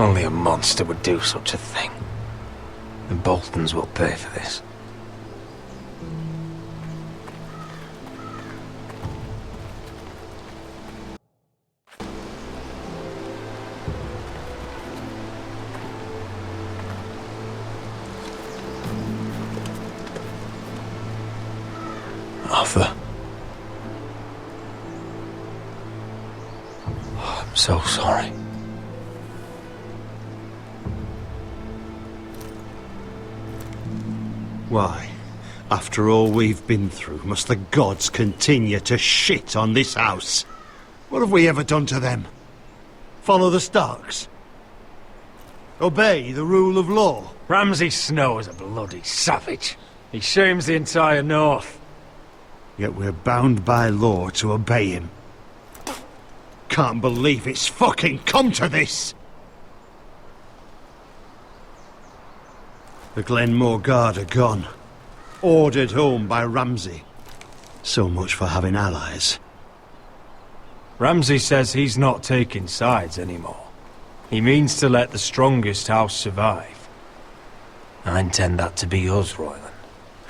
Only a monster would do such a thing. The Boltons will pay for this. Arthur. Oh, I'm so sorry. Why, after all we've been through, must the gods continue to shit on this house? What have we ever done to them? Follow the Starks? Obey the rule of law? Ramsay Snow is a bloody savage. He shames the entire North. Yet we're bound by law to obey him. Can't believe it's fucking come to this! The Glenmore Guard are gone. Ordered home by Ramsay. So much for having allies. Ramsay says he's not taking sides anymore. He means to let the strongest house survive. I intend that to be us, Royland.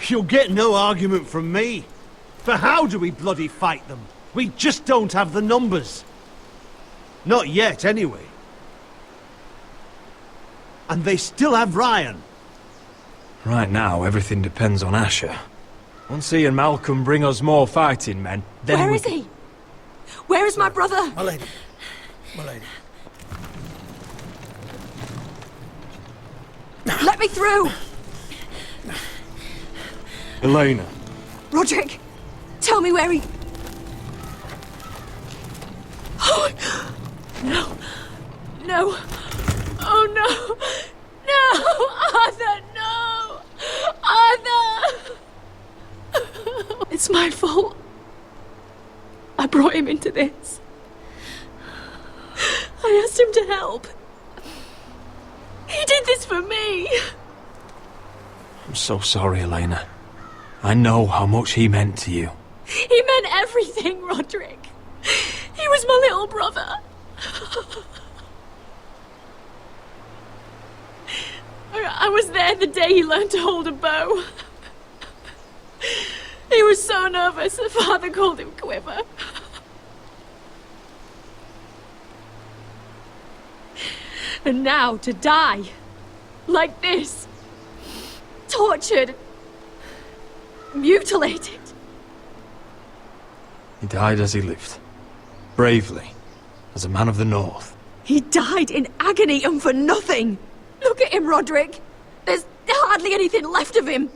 You'll get no argument from me. For how do we bloody fight them? We just don't have the numbers. Not yet, anyway. And they still have Ryan. Right now, everything depends on Asher. Once he and Malcolm bring us more fighting men, then Where is he? Where is my brother? My lady. My lady. Let me through! Elena. Roderick, tell me where he... Oh, no. No. Oh, no. No! Arthur, no! Arthur! It's my fault. I brought him into this. I asked him to help. He did this for me. I'm so sorry, Elena. I know how much he meant to you. He meant everything, Roderick. He was my little brother. I was there the day he learned to hold a bow. He was so nervous that Father called him Quiver. And now to die. Like this. Tortured. Mutilated. He died as he lived. Bravely. As a man of the North. He died in agony and for nothing. Look at him, Roderick. There's hardly anything left of him.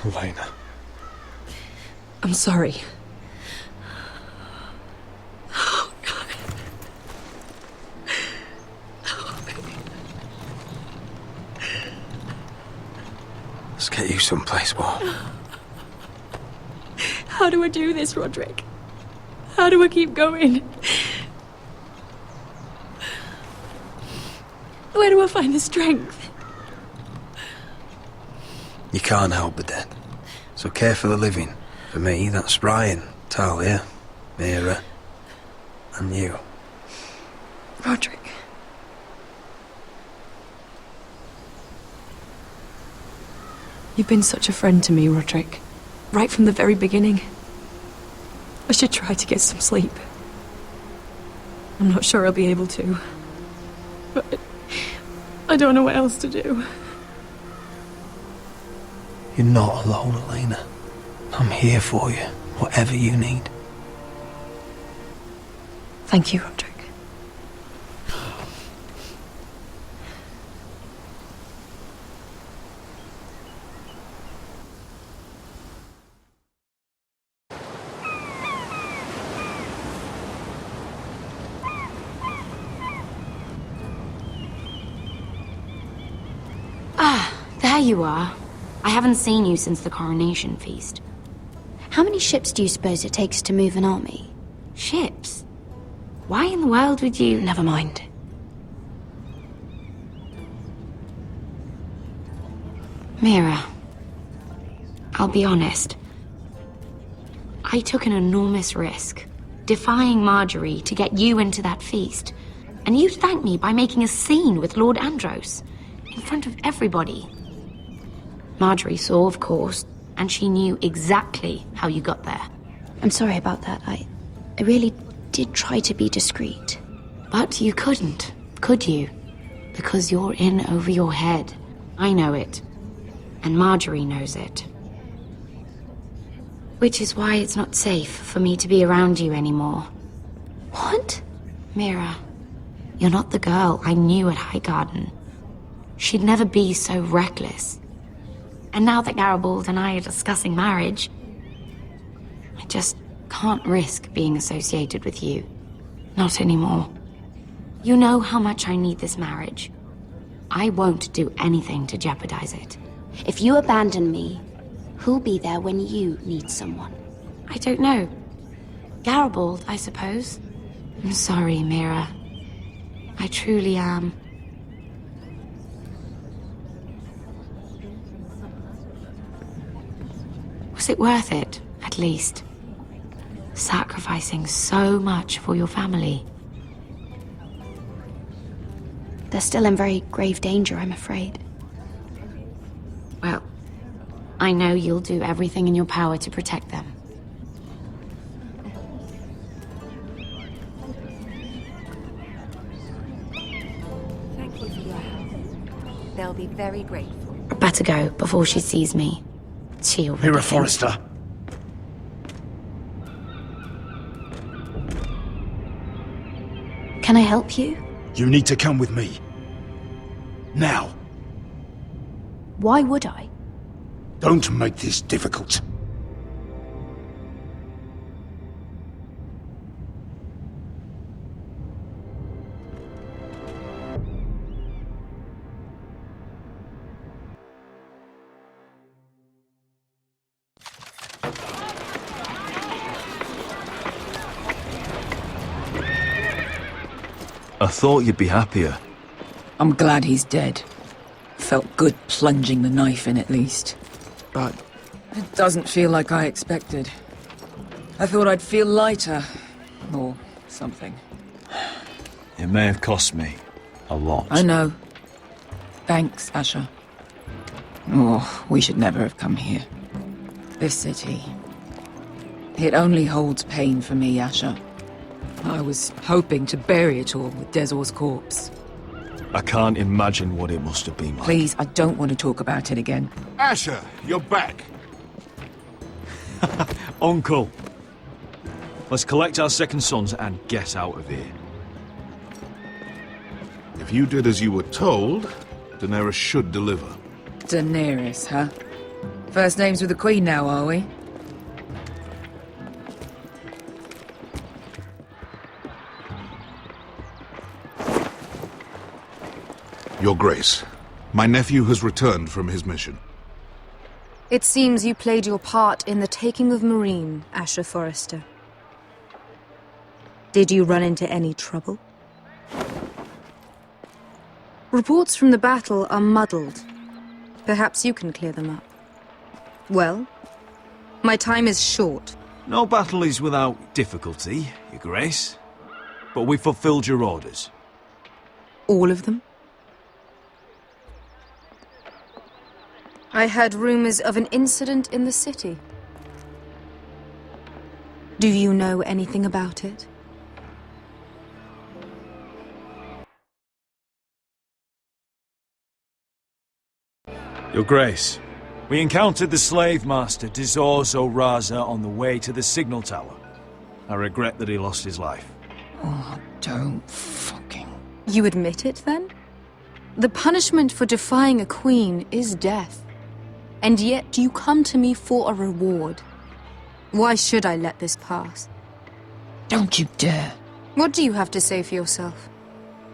Elena. I'm sorry. Oh, God. Oh, baby. Let's get you someplace warm. How do I do this, Roderick? How do I keep going? Where do I find the strength? You can't help the dead. So care for the living. For me, that's Ryan, Talia, Mira, and you. Roderick. You've been such a friend to me, Roderick. Right from the very beginning. I should try to get some sleep. I'm not sure I'll be able to. But I don't know what else to do. You're not alone, Elena. I'm here for you, whatever you need. Thank you, Roderick. There you are. I haven't seen you since the coronation feast. How many ships do you suppose it takes to move an army? Ships? Why in the world would you... Never mind. Mira, I'll be honest. I took an enormous risk. defying Marjorie to get you into that feast. And you thanked me by making a scene with Lord Andros, in front of everybody. Marjorie saw, of course, and she knew exactly how you got there. I'm sorry about that. I really did try to be discreet. But you couldn't, could you? Because you're in over your head. I know it. And Marjorie knows it. Which is why it's not safe for me to be around you anymore. What? Mira, you're not the girl I knew at Highgarden. She'd never be so reckless. And now that Garibald and I are discussing marriage, I just can't risk being associated with you. Not anymore. You know how much I need this marriage. I won't do anything to jeopardize it. If you abandon me, who'll be there when you need someone? I don't know. Garibald, I suppose. I'm sorry, Mira. I truly am. Was it worth it, at least? Sacrificing so much for your family? They're still in very grave danger, I'm afraid. Well, I know you'll do everything in your power to protect them. Thank you for your help. They'll be very grateful. Better go before she sees me. She'll Mira think- Forrester. Can I help you? You need to come with me. Now. Why would I? Don't make this difficult. I thought you'd be happier. I'm glad he's dead. Felt good plunging the knife in at least. But it doesn't feel like I expected. I thought I'd feel lighter. Or something. It may have cost me a lot. I know. Thanks, Asher. Oh, we should never have come here. This city. It only holds pain for me, Asher. I was hoping to bury it all with Desor's corpse. I can't imagine what it must have been like. Please, I don't want to talk about it again. Asher, you're back. Uncle! Let's collect our second sons and get out of here. If you did as you were told, Daenerys should deliver. Daenerys, huh? First names with the Queen now, are we? Your Grace, my nephew has returned from his mission. It seems you played your part in the taking of Marine, Asher Forrester. Did you run into any trouble? Reports from the battle are muddled. Perhaps you can clear them up. Well, my time is short. No battle is without difficulty, Your Grace. But we fulfilled your orders. All of them? I heard rumors of an incident in the city. Do you know anything about it? Your Grace, we encountered the slave master Dizor Raza on the way to the signal tower. I regret that he lost his life. Oh, don't fucking... You admit it, then? The punishment for defying a queen is death. And yet you come to me for a reward. Why should I let this pass? Don't you dare. What do you have to say for yourself?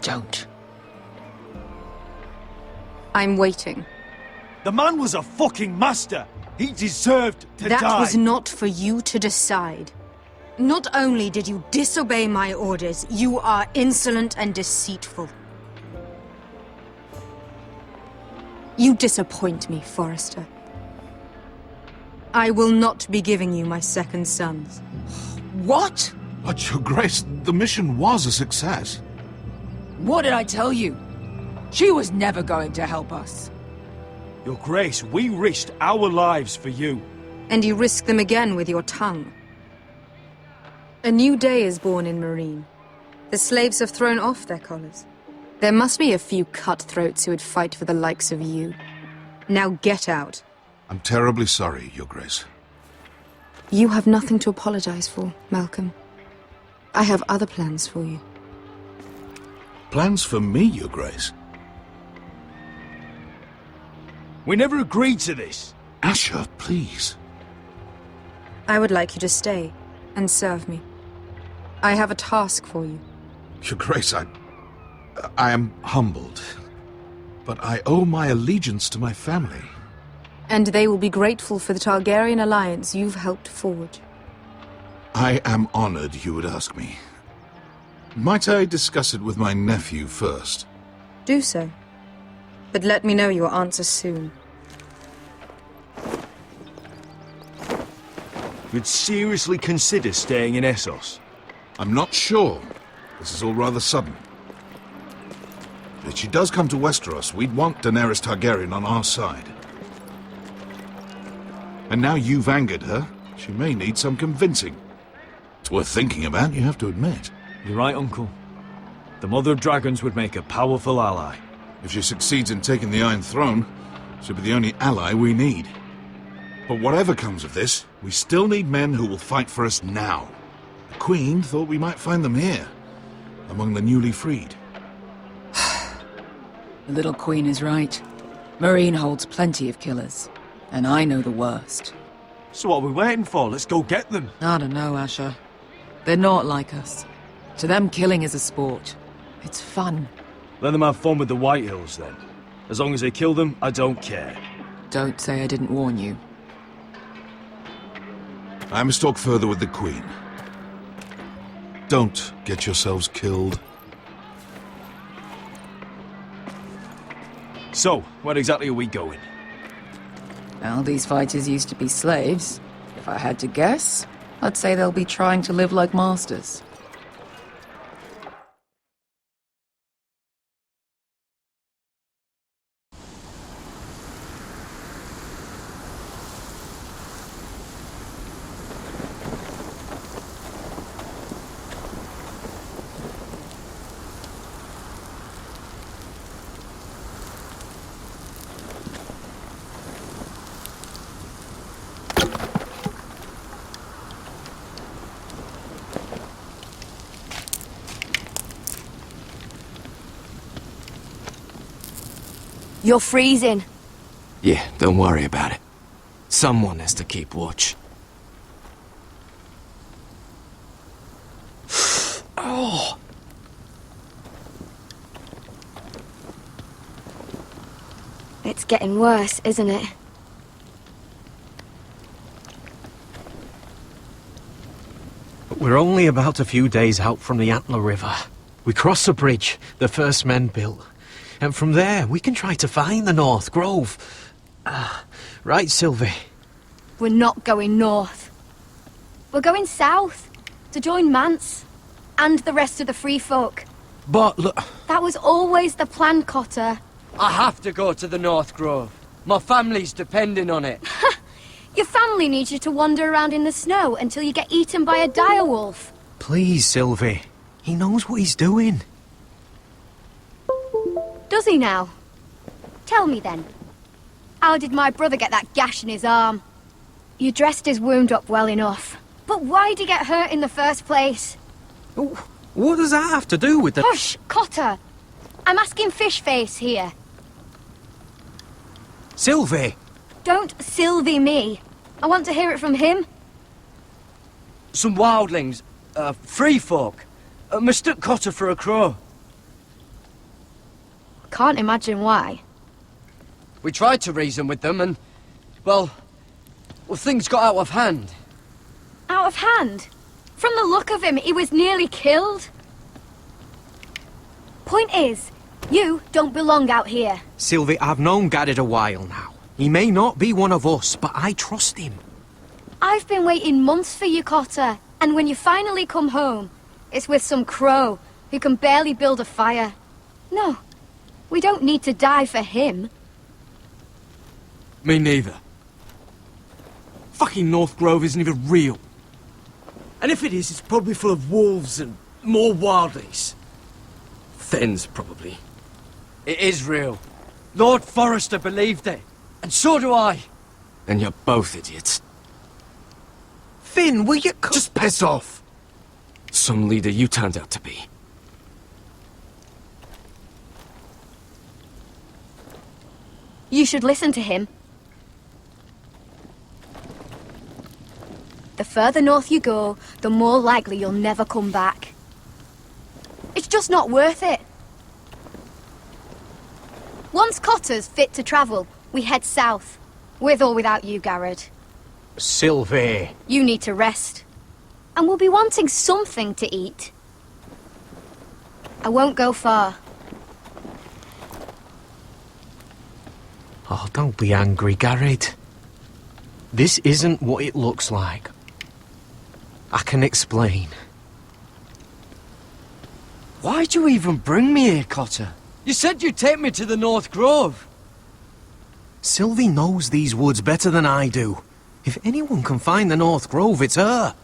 Don't. I'm waiting. The man was a fucking master! He deserved to die! That was not for you to decide. Not only did you disobey my orders, you are insolent and deceitful. You disappoint me, Forrester. I will not be giving you my second sons. What? But, Your Grace, the mission was a success. What did I tell you? She was never going to help us. Your Grace, we risked our lives for you. And you risk them again with your tongue. A new day is born in Marine. The slaves have thrown off their collars. There must be a few cutthroats who would fight for the likes of you. Now get out. I'm terribly sorry, Your Grace. You have nothing to apologize for, Malcolm. I have other plans for you. Plans for me, Your Grace? We never agreed to this. Asher, please. I would like you to stay and serve me. I have a task for you. Your Grace, I am humbled. But I owe my allegiance to my family. And they will be grateful for the Targaryen alliance you've helped forge. I am honored you would ask me. Might I discuss it with my nephew first? Do so. But let me know your answer soon. You'd seriously consider staying in Essos? I'm not sure. This is all rather sudden. If she does come to Westeros, we'd want Daenerys Targaryen on our side. And now you've angered her, she may need some convincing. It's worth thinking about, you have to admit. You're right, Uncle. The Mother of Dragons would make a powerful ally. If she succeeds in taking the Iron Throne, she'll be the only ally we need. But whatever comes of this, we still need men who will fight for us now. The Queen thought we might find them here, among the newly freed. The little queen is right. Marine holds plenty of killers, and I know the worst. So what are we waiting for? Let's go get them. I don't know, Asher. They're not like us. To them, killing is a sport. It's fun. Let them have fun with the White Hills, then. As long as they kill them, I don't care. Don't say I didn't warn you. I must talk further with the Queen. Don't get yourselves killed. So, where exactly are we going? Well, these fighters used to be slaves. If I had to guess, I'd say they'll be trying to live like masters. You're freezing. Yeah, don't worry about it. Someone has to keep watch. Oh! It's getting worse, isn't it? We're only about a few days out from the Antler River. We cross the bridge the first men built. And from there, we can try to find the North Grove. Right, Sylvie? We're not going north. We're going south, to join Mance, and the rest of the Free Folk. But look... That was always the plan, Cotter. I have to go to the North Grove. My family's depending on it. Your family needs you to wander around in the snow until you get eaten by a direwolf. Please, Sylvie. He knows what he's doing. Does he now? Tell me then. How did my brother get that gash in his arm? You dressed his wound up well enough. But why did he get hurt in the first place? What does that have to do with the... Hush, Cotter! I'm asking Fishface here. Sylvie! Don't Sylvie me. I want to hear it from him. Some wildlings, free folk, mistook Cotter for a crow. Can't imagine why. We tried to reason with them and, well, things got out of hand. Out of hand? From the look of him, he was nearly killed. Point is, you don't belong out here. Sylvie, I've known Garrett a while now. He may not be one of us, but I trust him. I've been waiting months for you, Cotter, And when you finally come home, it's with some crow who can barely build a fire. No, we don't need to die for him. Me neither. Fucking North Grove isn't even real. And if it is, it's probably full of wolves and more wildlings. Thens, probably. It is real. Lord Forrester believed it. And so do I. And you're both idiots. Finn, will you just piss off? Some leader you turned out to be. You should listen to him. The further north you go, the more likely you'll never come back. It's just not worth it. Once Cotter's fit to travel, we head south. With or without you, Garrett. Sylvie. You need to rest. And we'll be wanting something to eat. I won't go far. Oh, don't be angry, Garrett. This isn't what it looks like. I can explain. Why'd you even bring me here, Cotter? You said you'd take me to the North Grove. Sylvie knows these woods better than I do. If anyone can find the North Grove, it's her.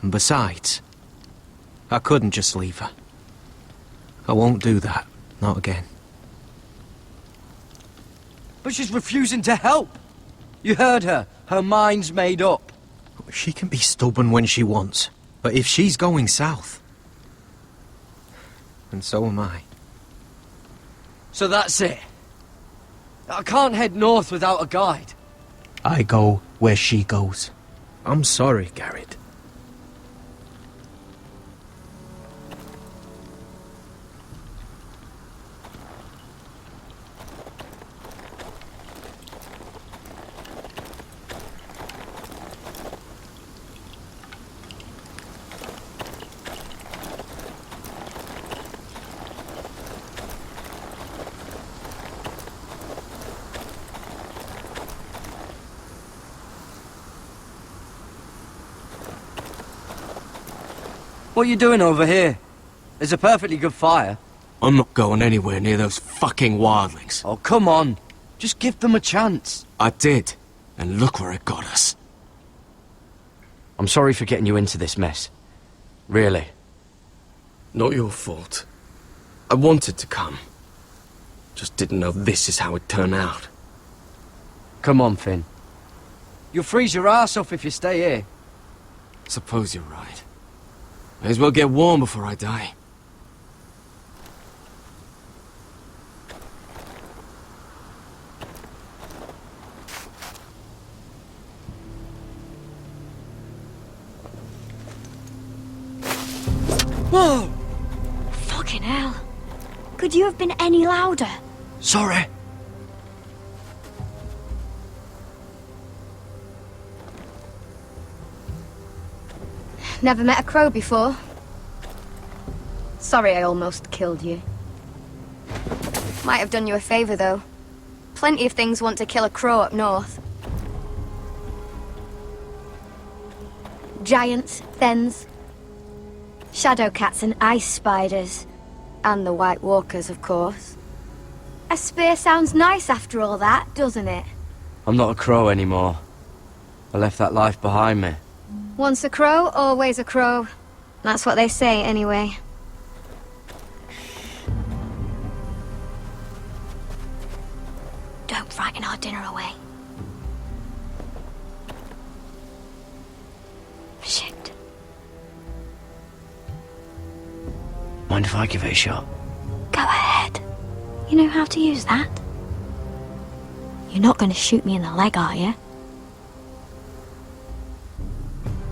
And besides, I couldn't just leave her. I won't do that. Not again. But she's refusing to help. You heard her. Her mind's made up. She can be stubborn when she wants. But if she's going south, and so am I. So that's it. I can't head north without a guide. I go where she goes. I'm sorry, Garrett. What are you doing over here? There's a perfectly good fire. I'm not going anywhere near those fucking wildlings. Oh, come on. Just give them a chance. I did, and look where it got us. I'm sorry for getting you into this mess. Really. Not your fault. I wanted to come. Just didn't know this is how it'd turn out. Come on, Finn. You'll freeze your ass off if you stay here. Suppose you're right. May as well get warm before I die. Whoa! Fucking hell. Could you have been any louder? Sorry. Never met a crow before. Sorry I almost killed you. Might have done you a favor, though. Plenty of things want to kill a crow up north. Giants, thens, shadow cats and ice spiders. And the White Walkers, of course. A spear sounds nice after all that, doesn't it? I'm not a crow anymore. I left that life behind me. Once a crow, always a crow. That's what they say, anyway. Don't frighten our dinner away. Shit. Mind if I give it a shot? Go ahead. You know how to use that? You're not going to shoot me in the leg, are you?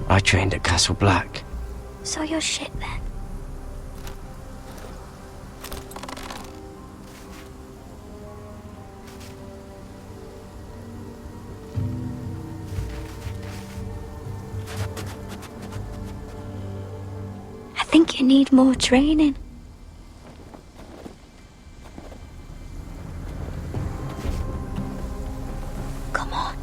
I trained at Castle Black. So you're shit then. I think you need more training. Come on.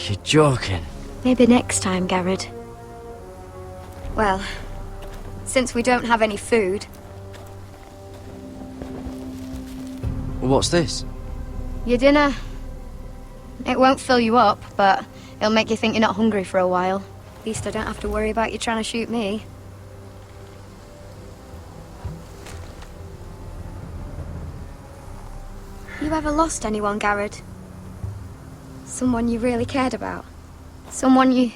You're joking. Maybe next time, Garrett. Well, since we don't have any food, What's this? your dinner. It won't fill you up, but it'll make you think you're not hungry for a while. At least I don't have to worry about you trying to shoot me. You ever lost anyone, Garrett? Someone you really cared about? Someone you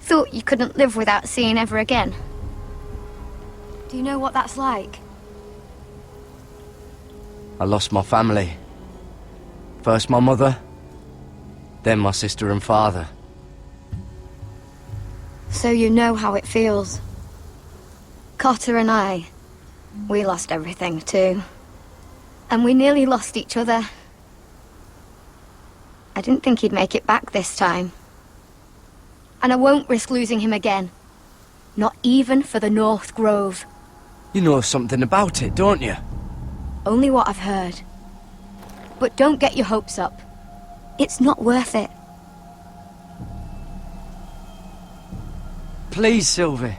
thought you couldn't live without seeing ever again? Do you know what that's like? I lost my family. First my mother, then my sister and father. So you know how it feels. Cotter and I, we lost everything too. And we nearly lost each other. I didn't think he'd make it back this time. And I won't risk losing him again. Not even for the North Grove. You know something about it, don't you? Only what I've heard. But don't get your hopes up. It's not worth it. Please, Sylvie.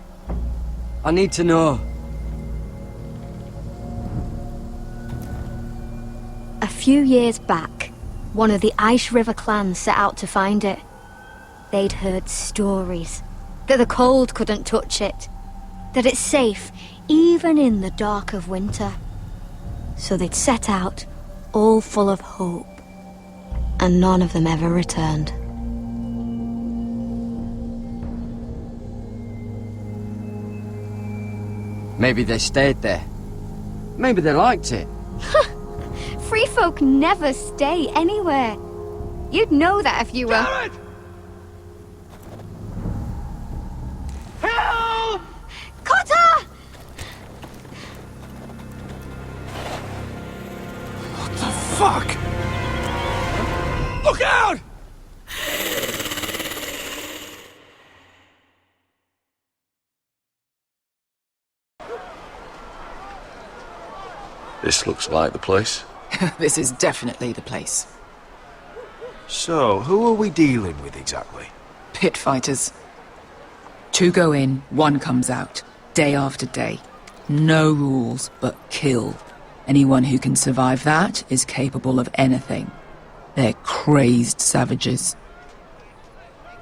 I need to know. A few years back, one of the Ice River clans set out to find it. They'd heard stories that the cold couldn't touch it, that it's safe even in the dark of winter. So they'd set out, all full of hope, and none of them ever returned. Maybe they stayed there. Maybe they liked it. Free folk never stay anywhere. You'd know that if you were... Garrett! Help! Cotter! What the fuck? Look out! This looks like the place. This is definitely the place. So, who are we dealing with exactly? Pit fighters. 2 go in, 1 comes out. Day after day. No rules, but kill. Anyone who can survive that is capable of anything. They're crazed savages.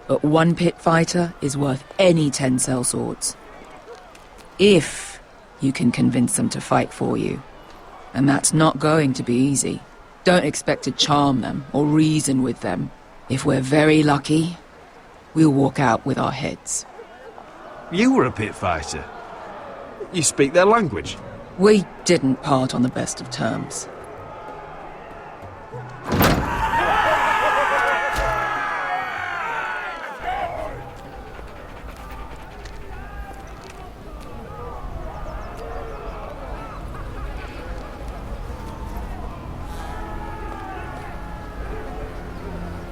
But 1 pit fighter is worth any 10 sellswords. If you can convince them to fight for you. And that's not going to be easy. Don't expect to charm them or reason with them. If we're very lucky, we'll walk out with our heads. You were a pit fighter. You speak their language. We didn't part on the best of terms.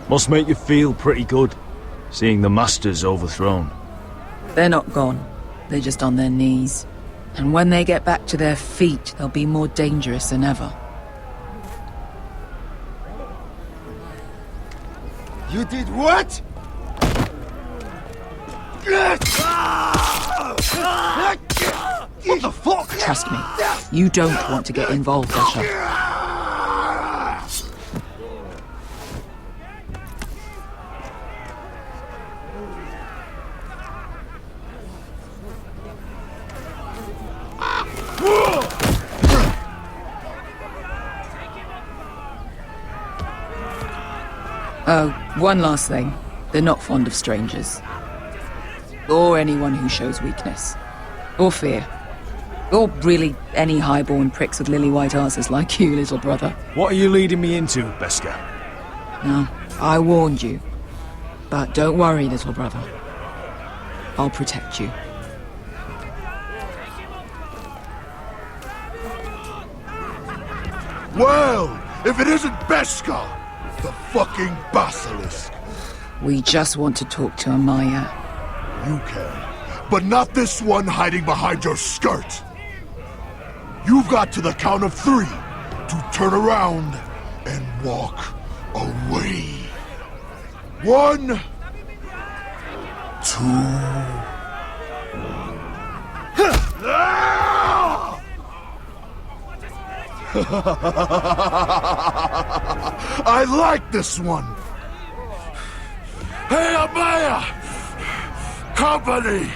Must make you feel pretty good, seeing the Masters overthrown. They're not gone. They're just on their knees. And when they get back to their feet, they'll be more dangerous than ever. You did what? What the fuck? Trust me, you don't want to get involved, Asher. Oh, one last thing. They're not fond of strangers. Or anyone who shows weakness. Or fear. Or really any highborn pricks with lily-white asses like you, little brother. What are you leading me into, Beskar? No, I warned you. But don't worry, little brother. I'll protect you. Well, if it isn't Beskar, the fucking basilisk. We just want to talk to Amaya. You can, but not this one hiding behind your skirt. You've got to the count of 3 to turn around and walk away. 1, 2. I like this one. Hey, Amaya! Company!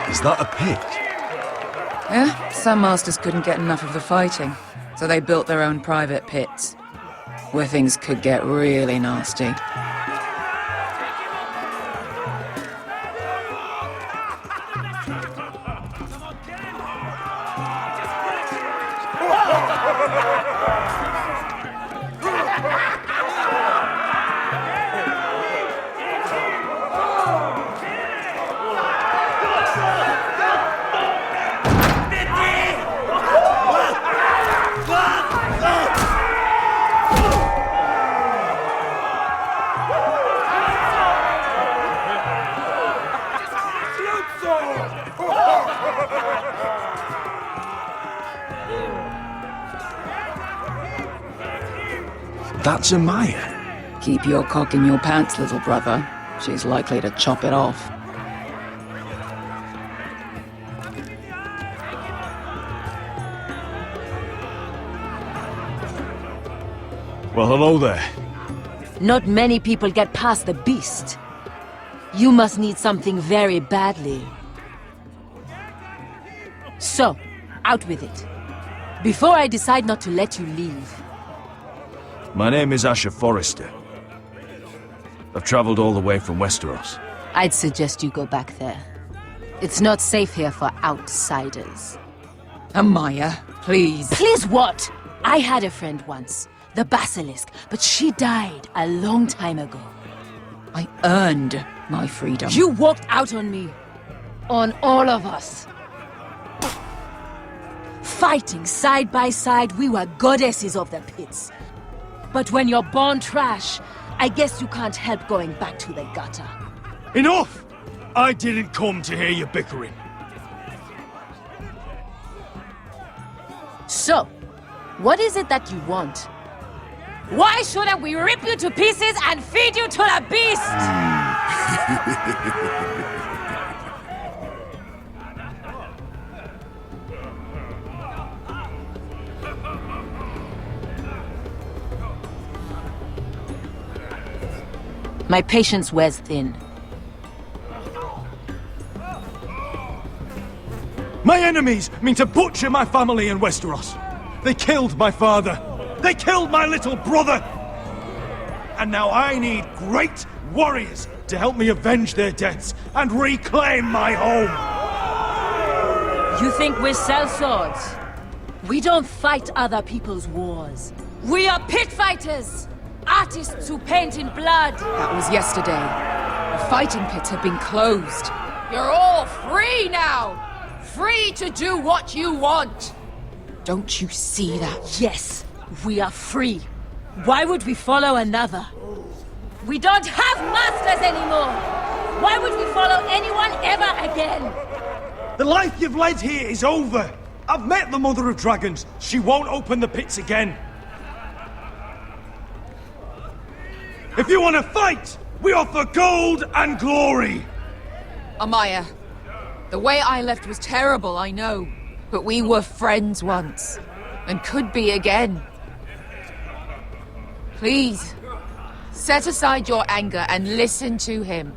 Is that a pit? Yeah, some masters couldn't get enough of the fighting, so they built their own private pits, where things could get really nasty. That's Amaya. Keep your cock in your pants, little brother. She's likely to chop it off. Well, hello there. Not many people get past the beast. You must need something very badly. So, out with it. Before I decide not to let you leave. My name is Asher Forrester. I've traveled all the way from Westeros. I'd suggest you go back there. It's not safe here for outsiders. Amaya, please. Please what? I had a friend once, the Basilisk, but she died a long time ago. I earned my freedom. You walked out on me. On all of us. Fighting side by side, we were goddesses of the pits. But when you're born trash, I guess you can't help going back to the gutter. Enough! I didn't come to hear you bickering. So, what is it that you want? Why shouldn't we rip you to pieces and feed you to the beast? My patience wears thin. My enemies mean to butcher my family in Westeros. They killed my father. They killed my little brother. And now I need great warriors to help me avenge their deaths and reclaim my home. You think we sell swords? We don't fight other people's wars. We are pit fighters! Artists who paint in blood! That was yesterday. The fighting pits have been closed. You're all free now! Free to do what you want! Don't you see that? Yes, we are free. Why would we follow another? We don't have masters anymore! Why would we follow anyone ever again? The life you've led here is over. I've met the Mother of Dragons. She won't open the pits again. If you want to fight, we offer gold and glory! Amaya, the way I left was terrible, I know. But we were friends once, and could be again. Please, set aside your anger and listen to him.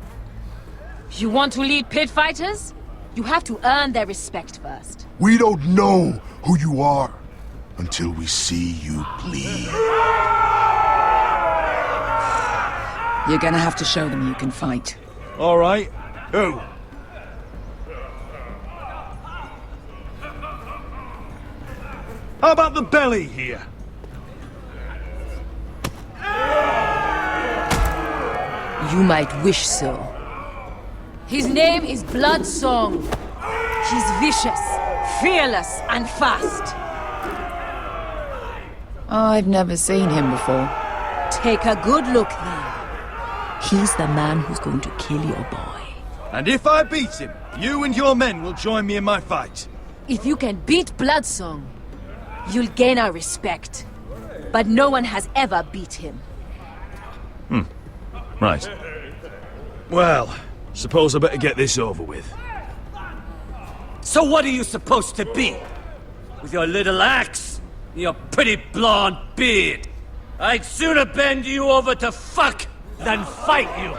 You want to lead pit fighters? You have to earn their respect first. We don't know who you are until we see you bleed. You're gonna have to show them you can fight. All right. Who? How about the belly here? You might wish so. His name is Bloodsong. He's vicious, fearless, and fast. I've never seen him before. Take a good look then. He's the man who's going to kill your boy. And if I beat him, you and your men will join me in my fight. If you can beat Bloodsong, you'll gain our respect. But no one has ever beat him. Right. Well, suppose I better get this over with. So what are you supposed to be? With your little axe? And your pretty blonde beard? I'd sooner bend you over to fuck than fight you.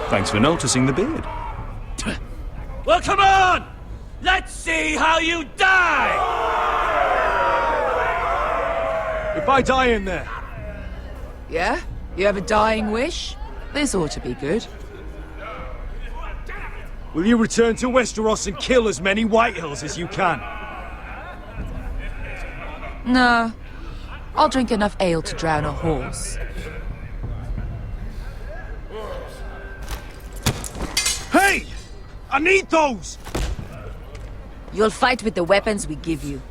Thanks for noticing the beard. Well, come on! Let's see how you die! If I die in there, Yeah? You have a dying wish? This ought to be good. will you return to Westeros and kill as many Whitehills as you can? No. I'll drink enough ale to drown a horse. Hey! I need those! You'll fight with the weapons we give you.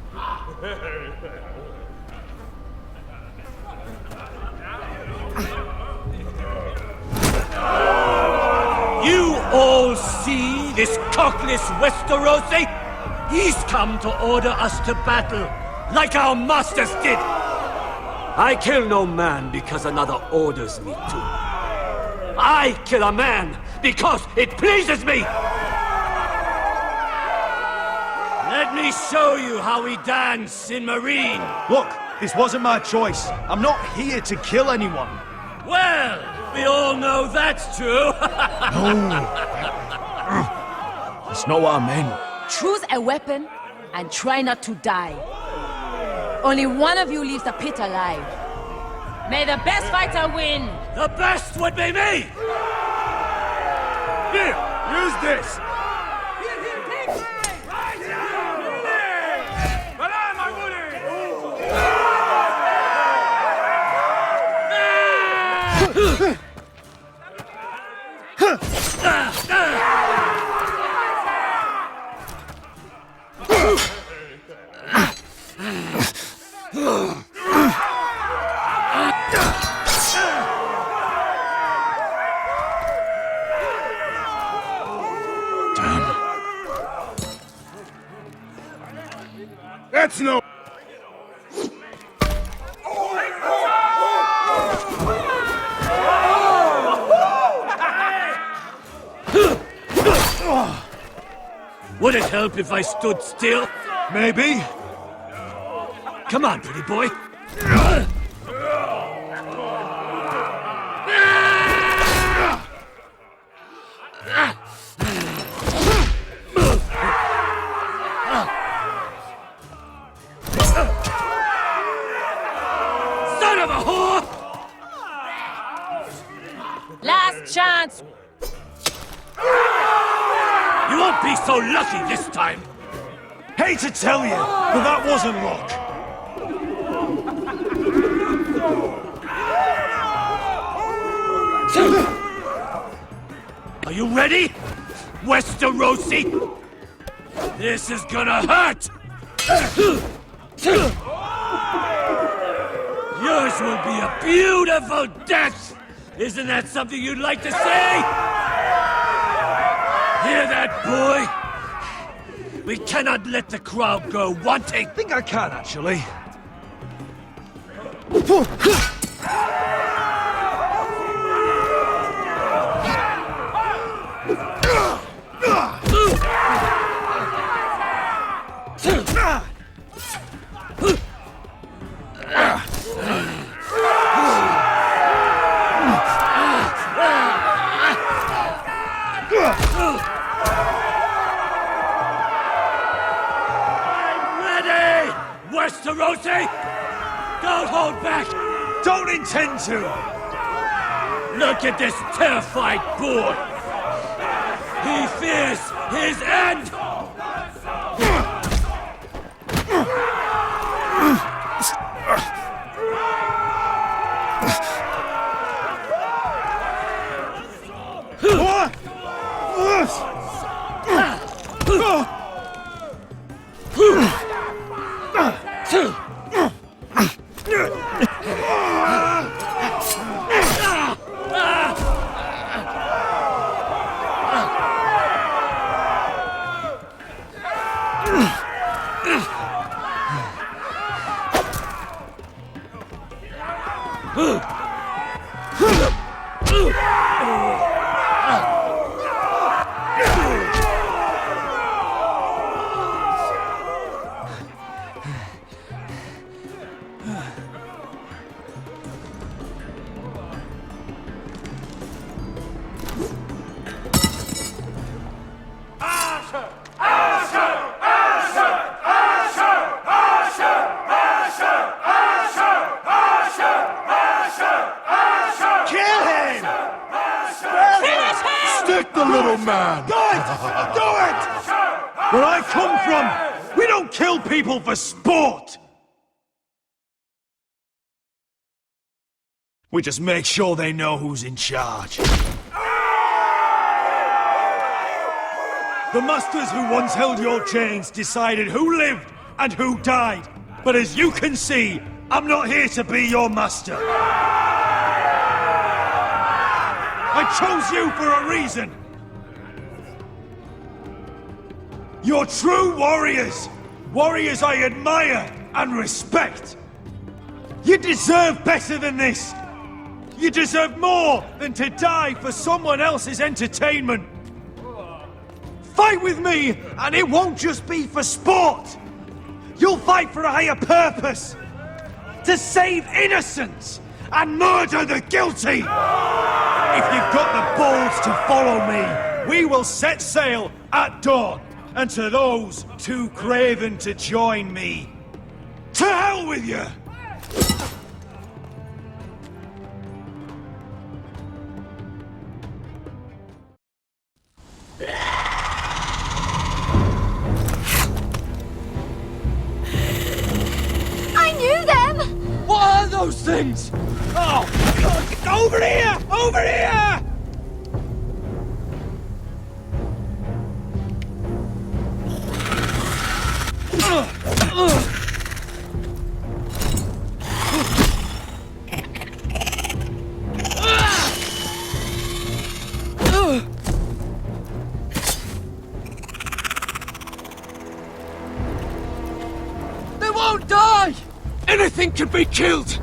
You all see this cockless Westerosi? He's come to order us to battle, like our masters did. I kill no man because another orders me to. I kill a man because it pleases me. Let me show you how we dance in Marine. Look, this wasn't my choice. I'm not here to kill anyone. Well, we all know that's true. That's not what I meant. Choose a weapon and try not to die. Only one of you leaves the pit alive. May the best fighter win! The best would be me! Here, use this. That's no... Would it help if I stood still? Maybe. Come on, pretty boy. Son of a whore! Last chance! You won't be so lucky this time. Hate to tell you, but that wasn't luck. Are you ready, Westerosi? This is gonna hurt! Yours will be a beautiful death! Isn't that something you'd like to say? Hear that, boy? We cannot let the crowd go wanting! I think I can, actually. Westerosi! Don't hold back! Don't intend to! Look at this terrified boy! He fears his end! Stick the little man! Do it! Do it! Where I come from, we don't kill people for sport! We just make sure they know who's in charge. The masters who once held your chains decided who lived and who died. But as you can see, I'm not here to be your master. I chose you for a reason. You're true warriors. Warriors I admire and respect. You deserve better than this. You deserve more than to die for someone else's entertainment. Fight with me, and it won't just be for sport. You'll fight for a higher purpose. To save innocence and murder the guilty. If you've got the balls to follow me, we will set sail at dawn. And to those too craven to join me, to hell with you! I knew them! What are those things? Oh! Over here! Over here! They won't die! Anything can be killed!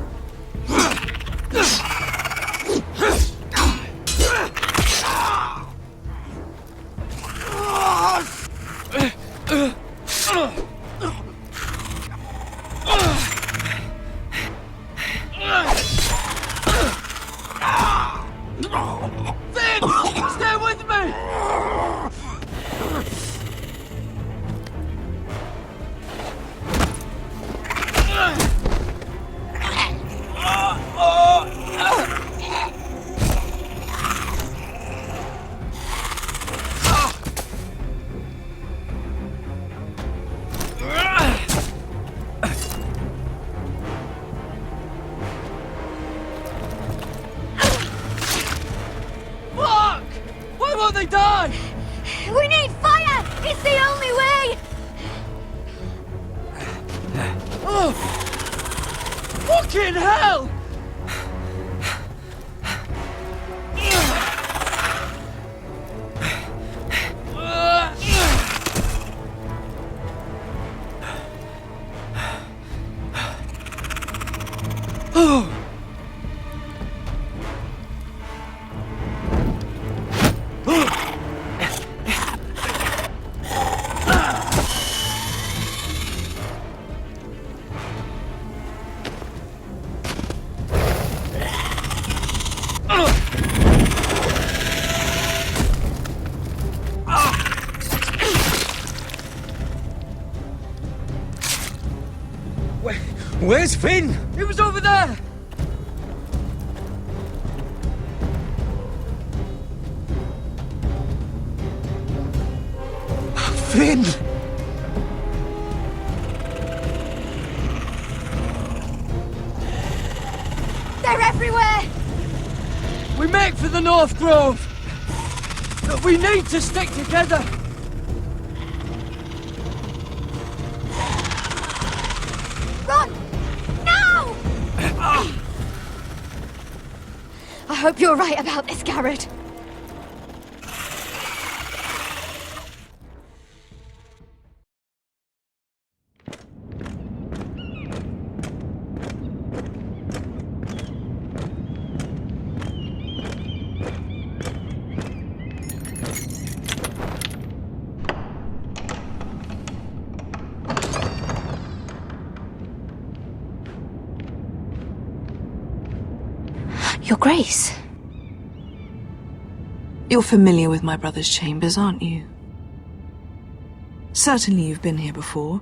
Finn! Stay with me! Fuck! Why won't they die? We need fire! It's the only way! Oh! Fucking hell! Oh! Where's Finn? He was over there! Finn! They're everywhere! We make for the North Grove! But we need to stick together! Run! Now! I hope you're right about this, Garrett. Your Grace. You're familiar with my brother's chambers, aren't you? Certainly you've been here before.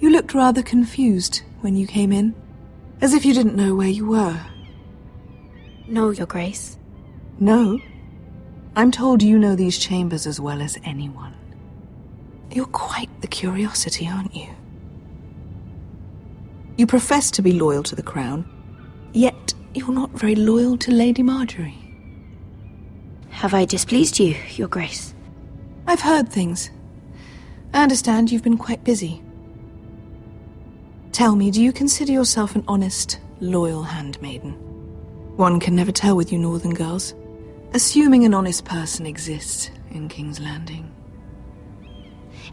You looked rather confused when you came in, as if you didn't know where you were. No, Your Grace. No? I'm told you know these chambers as well as anyone. You're quite the curiosity, aren't you? You profess to be loyal to the crown, yet you're not very loyal to Lady Marjorie. Have I displeased you, Your Grace? I've heard things. I understand you've been quite busy. Tell me, do you consider yourself an honest, loyal handmaiden? One can never tell with you northern girls. Assuming an honest person exists in King's Landing.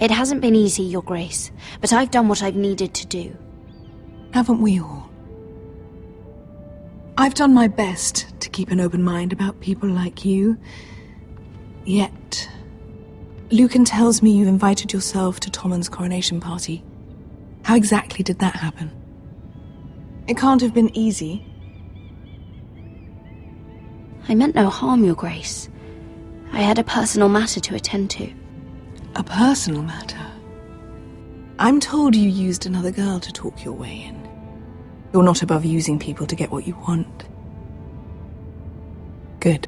It hasn't been easy, Your Grace, but I've done what I've needed to do. Haven't we all? I've done my best to keep an open mind about people like you. Yet, Lucan tells me you invited yourself to Tommen's coronation party. How exactly did that happen? It can't have been easy. I meant no harm, Your Grace. I had a personal matter to attend to. A personal matter? I'm told you used another girl to talk your way in. You're not above using people to get what you want. Good.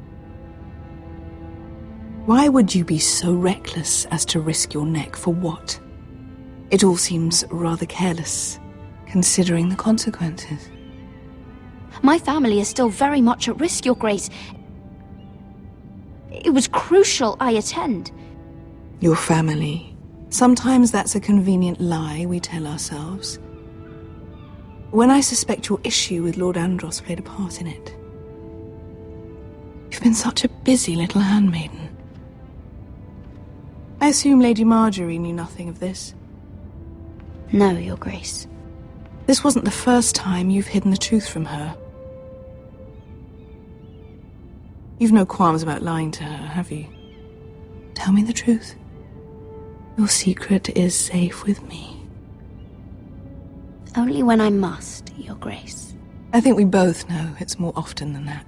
Why would you be so reckless as to risk your neck for what? It all seems rather careless, considering the consequences. My family is still very much at risk, Your Grace. It was crucial I attend. Your family. Sometimes that's a convenient lie we tell ourselves. When I suspect your issue with Lord Andros played a part in it. You've been such a busy little handmaiden. I assume Lady Marjorie knew nothing of this. No, Your Grace. This wasn't the first time you've hidden the truth from her. You've no qualms about lying to her, have you? Tell me the truth. Your secret is safe with me. Only when I must, Your Grace. I think we both know it's more often than that.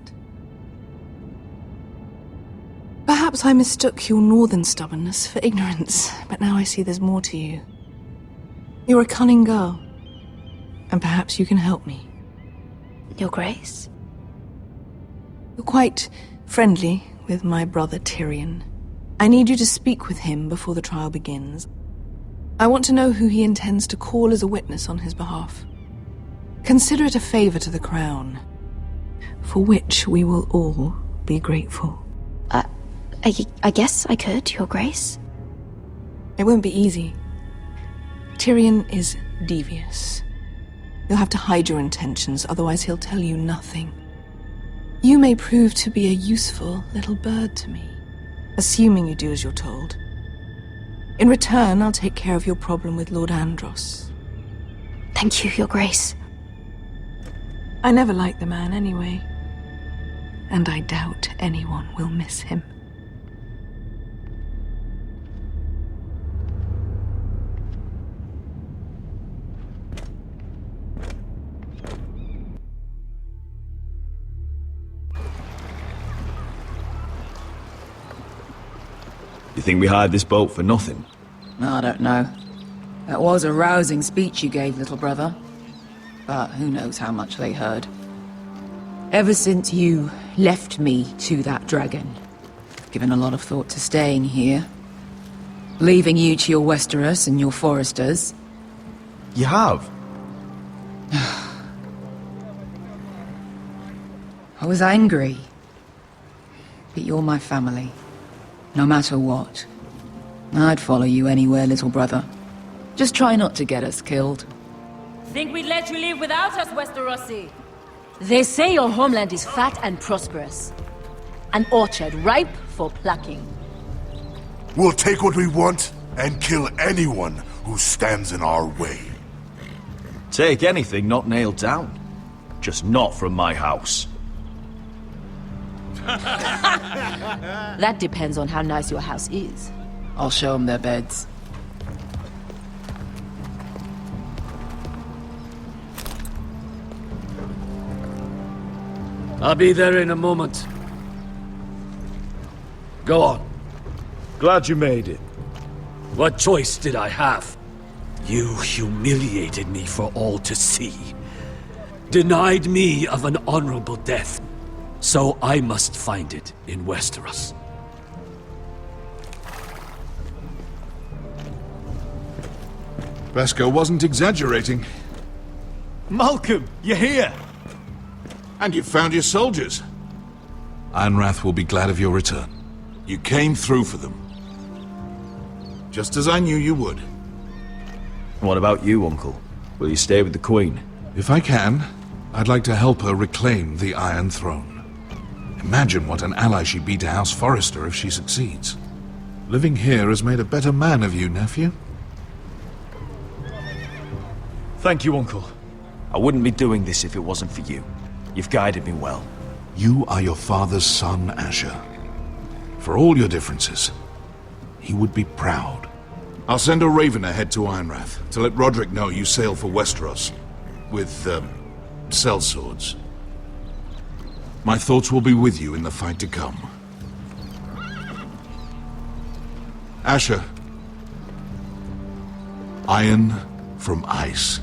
Perhaps I mistook your northern stubbornness for ignorance, but now I see there's more to you. You're a cunning girl, and perhaps you can help me. Your Grace? You're quite friendly with my brother Tyrion. I need you to speak with him before the trial begins. I want to know who he intends to call as a witness on his behalf. Consider it a favor to the crown, for which we will all be grateful. I guess I could, Your Grace. It won't be easy. Tyrion is devious. You'll have to hide your intentions, otherwise he'll tell you nothing. You may prove to be a useful little bird to me, assuming you do as you're told. In return, I'll take care of your problem with Lord Andros. Thank you, Your Grace. I never liked the man anyway, and I doubt anyone will miss him. You think we hired this boat for nothing? I don't know. That was a rousing speech you gave, little brother. But who knows how much they heard. Ever since you left me to that dragon, I've given a lot of thought to staying here. Leaving you to your Westeros and your Foresters. You have? I was angry. But you're my family. No matter what. I'd follow you anywhere, little brother. Just try not to get us killed. Think we'd let you leave without us, Westerosi? They say your homeland is fat and prosperous. An orchard ripe for plucking. We'll take what we want and kill anyone who stands in our way. Take anything not nailed down. Just not from my house. That depends on how nice your house is. I'll show them their beds. I'll be there in a moment. Go on. Glad you made it. What choice did I have? You humiliated me for all to see. Denied me of an honorable death. So I must find it in Westeros. Vesco wasn't exaggerating. Malcolm, you're here! And you found your soldiers. Ironrath will be glad of your return. You came through for them. Just as I knew you would. What about you, Uncle? Will you stay with the Queen? If I can, I'd like to help her reclaim the Iron Throne. Imagine what an ally she'd be to House Forrester if she succeeds. Living here has made a better man of you, nephew. Thank you, Uncle. I wouldn't be doing this if it wasn't for you. You've guided me well. You are your father's son, Asher. For all your differences, he would be proud. I'll send a raven ahead to Ironrath to let Roderick know you sail for Westeros. With, sellswords. My thoughts will be with you in the fight to come. Asher. Iron from ice.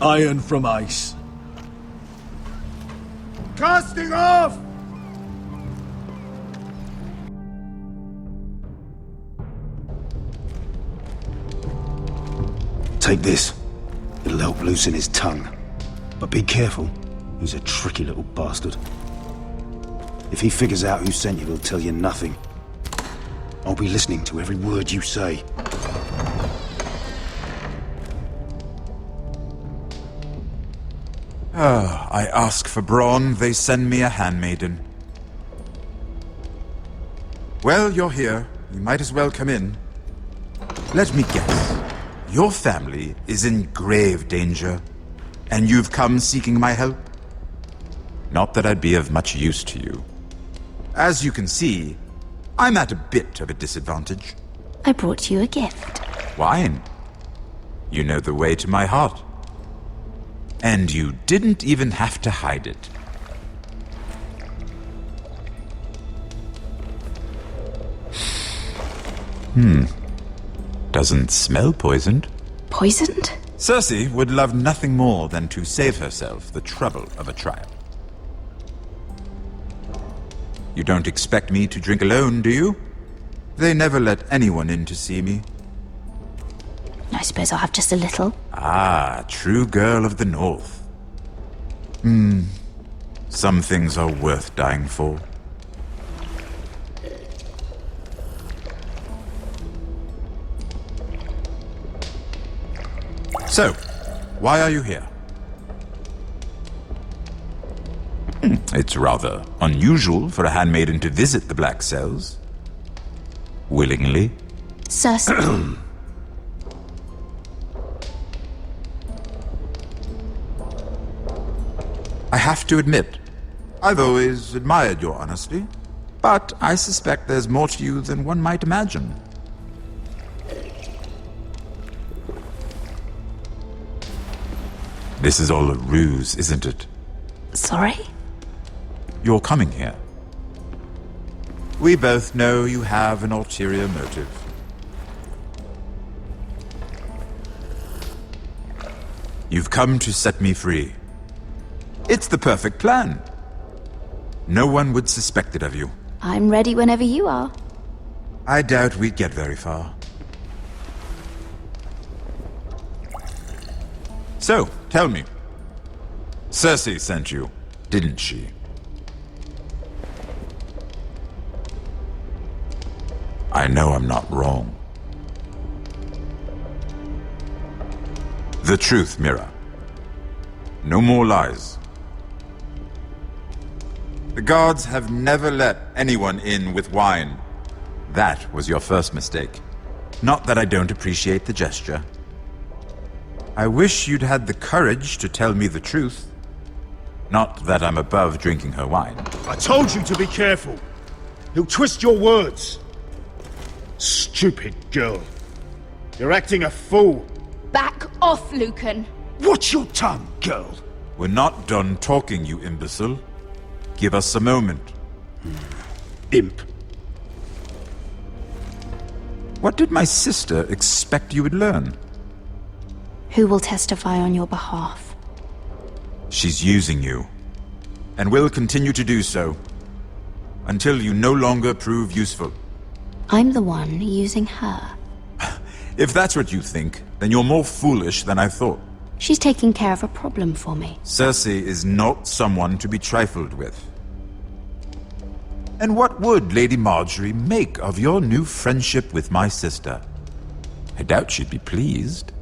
Iron from ice. Casting off! Take this. It'll help loosen his tongue. But be careful. He's a tricky little bastard. If he figures out who sent you, he'll tell you nothing. I'll be listening to every word you say. I ask for brawn, they send me a handmaiden. Well, you're here. You might as well come in. Let me guess. Your family is in grave danger, and you've come seeking my help? Not that I'd be of much use to you. As you can see, I'm at a bit of a disadvantage. I brought you a gift. Wine. You know the way to my heart. And you didn't even have to hide it. Doesn't smell poisoned. Poisoned? Cersei would love nothing more than to save herself the trouble of a trial. You don't expect me to drink alone, do you? They never let anyone in to see me. I suppose I'll have just a little. Ah, true girl of the North. Some things are worth dying for. So, why are you here? It's rather unusual for a handmaiden to visit the Black Cells. Willingly. Cersei. I have to admit, I've always admired your honesty, but I suspect there's more to you than one might imagine. This is all a ruse, isn't it? Sorry? You're coming here. We both know you have an ulterior motive. You've come to set me free. It's the perfect plan. No one would suspect it of you. I'm ready whenever you are. I doubt we'd get very far. So, tell me. Cersei sent you, didn't she? I know I'm not wrong. The truth, Mira. No more lies. The guards have never let anyone in with wine. That was your first mistake. Not that I don't appreciate the gesture. I wish you'd had the courage to tell me the truth. Not that I'm above drinking her wine. I told you to be careful. He'll twist your words. Stupid girl. You're acting a fool. Back off, Lucan. Watch your tongue, girl! We're not done talking, you imbecile. Give us a moment. Imp. What did my sister expect you would learn? Who will testify on your behalf? She's using you, and will continue to do so, until you no longer prove useful. I'm the one using her. If that's what you think, then you're more foolish than I thought. She's taking care of a problem for me. Cersei is not someone to be trifled with. And what would Lady Marjorie make of your new friendship with my sister? I doubt she'd be pleased.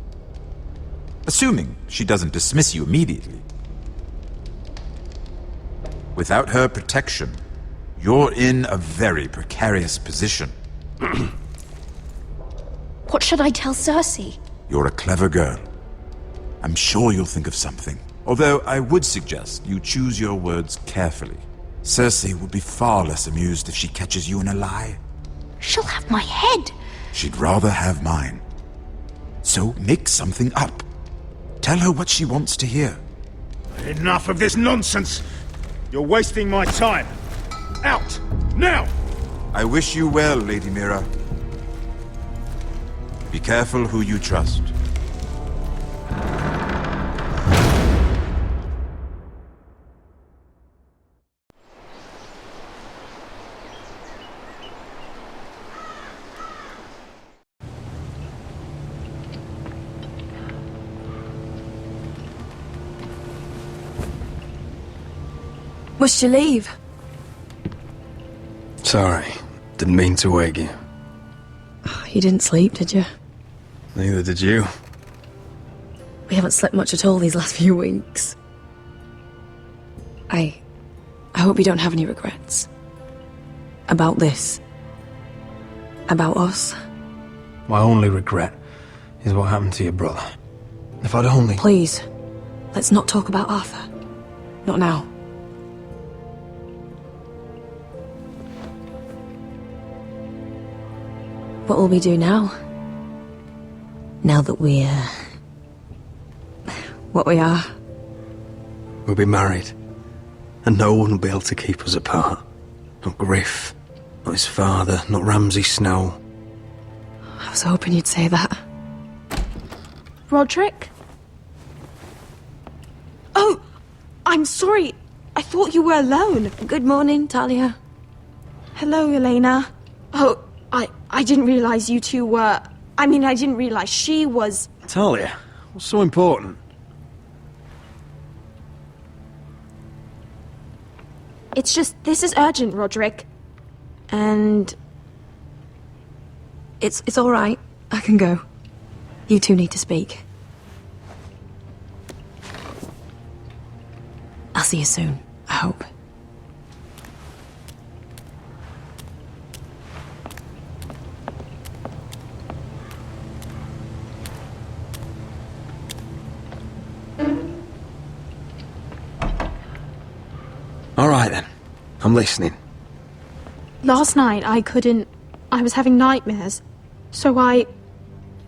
Assuming she doesn't dismiss you immediately. Without her protection, you're in a very precarious position. What should I tell Cersei? You're a clever girl. I'm sure you'll think of something. Although I would suggest you choose your words carefully. Cersei would be far less amused if she catches you in a lie. She'll have my head. She'd rather have mine. So make something up. Tell her what she wants to hear. Enough of this nonsense! You're wasting my time! Out! Now! I wish you well, Lady Mira. Be careful who you trust. Must you leave? Sorry, didn't mean to wake you. You didn't sleep, did you? Neither did you. We haven't slept much at all these last few weeks. I hope you don't have any regrets. About this. About us. My only regret is what happened to your brother. If I'd only... Please, let's not talk about Arthur. Not now. What will we do now? Now that we're... what we are? We'll be married. And no one will be able to keep us apart. Not Griff, not his father, not Ramsay Snow. I was hoping you'd say that. Roderick? Oh, I'm sorry. I thought you were alone. Good morning, Talia. Hello, Elena. Oh, I didn't realize you two were... I mean, I didn't realize she was... Talia, what's so important? It's just, this is urgent, Roderick. And... It's all right. I can go. You two need to speak. I'll see you soon, I hope. All right then. I'm listening. Last night, I was having nightmares. So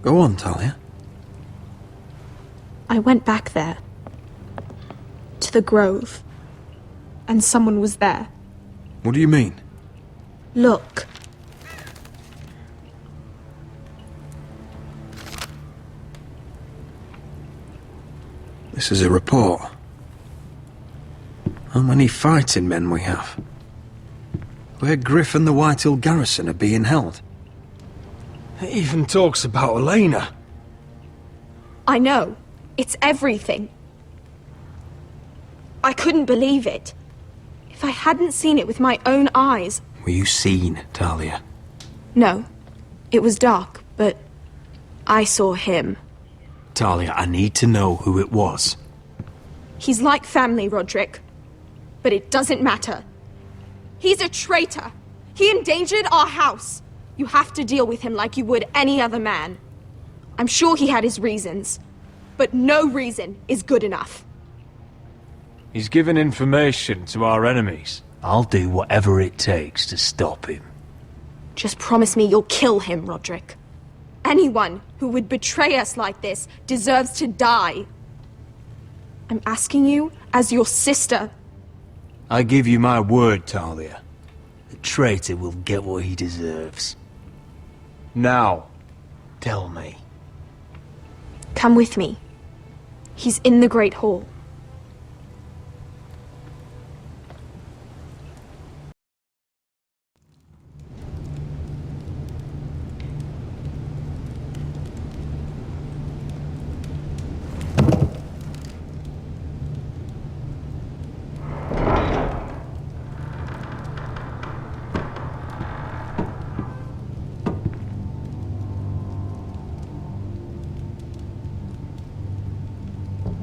Go on, Talia. I went back there. To the grove. And someone was there. What do you mean? Look. This is a report. How many fighting men we have? Where Griff and the Whitehill garrison are being held. It even talks about Elena. I know. It's everything. I couldn't believe it. If I hadn't seen it with my own eyes... Were you seen, Talia? No. It was dark, but I saw him. Talia, I need to know who it was. He's like family, Roderick. But it doesn't matter. He's a traitor. He endangered our house. You have to deal with him like you would any other man. I'm sure he had his reasons, but no reason is good enough. He's given information to our enemies. I'll do whatever it takes to stop him. Just promise me you'll kill him, Roderick. Anyone who would betray us like this deserves to die. I'm asking you as your sister. I give you my word, Talia. The traitor will get what he deserves. Now, tell me. Come with me. He's in the Great Hall.